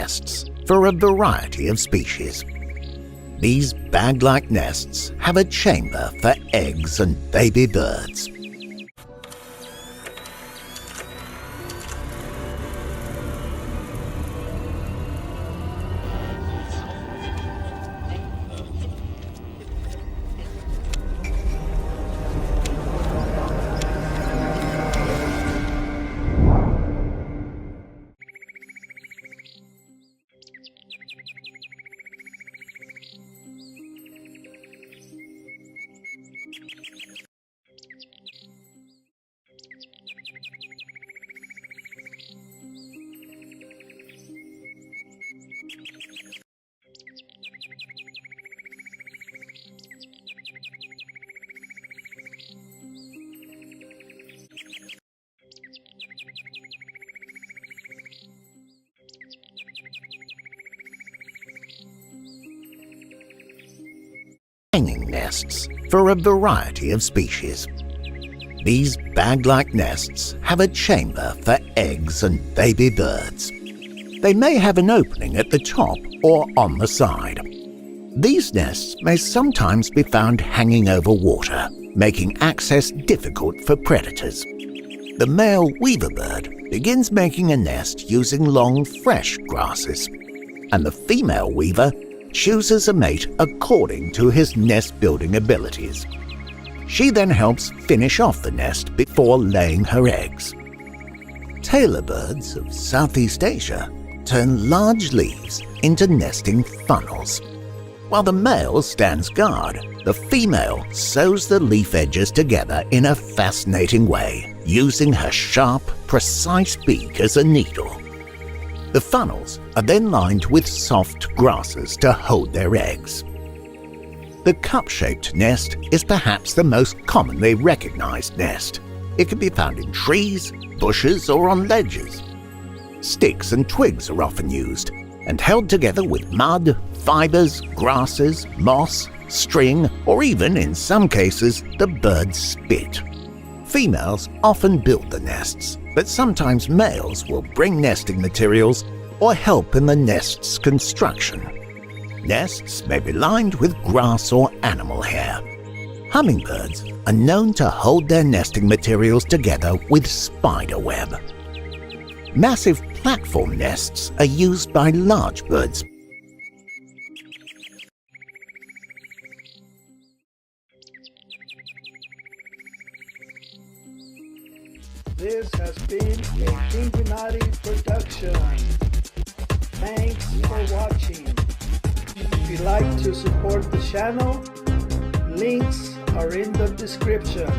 nests for a variety of species. These bag-like nests have a chamber for eggs and baby birds. Hanging nests for a variety of species. These bag-like nests have a chamber for eggs and baby birds. They may have an opening at the top or on the side. These nests may sometimes be found hanging over water, making access difficult for predators. The male weaver bird begins making a nest using long, fresh grasses, and the female weaver chooses a mate according to his nest-building abilities. She then helps finish off the nest before laying her eggs. Tailor birds of Southeast Asia turn large leaves into nesting funnels. While the male stands guard, the female sews the leaf edges together in a fascinating way, using her sharp, precise beak as a needle. The funnels are then lined with soft grasses to hold their eggs. The cup-shaped nest is perhaps the most commonly recognized nest. It can be found in trees, bushes, or on ledges. Sticks and twigs are often used, and held together with mud, fibers, grasses, moss, string, or even, in some cases, the bird's spit. Females often build the nests, but sometimes males will bring nesting materials or help in the nest's construction. Nests may be lined with grass or animal hair. Hummingbirds are known to hold their nesting materials together with spider web. Massive platform nests are used by large birds. This has been a Pinguinati production. Thanks for watching. If you'd like to support the channel, links are in the description.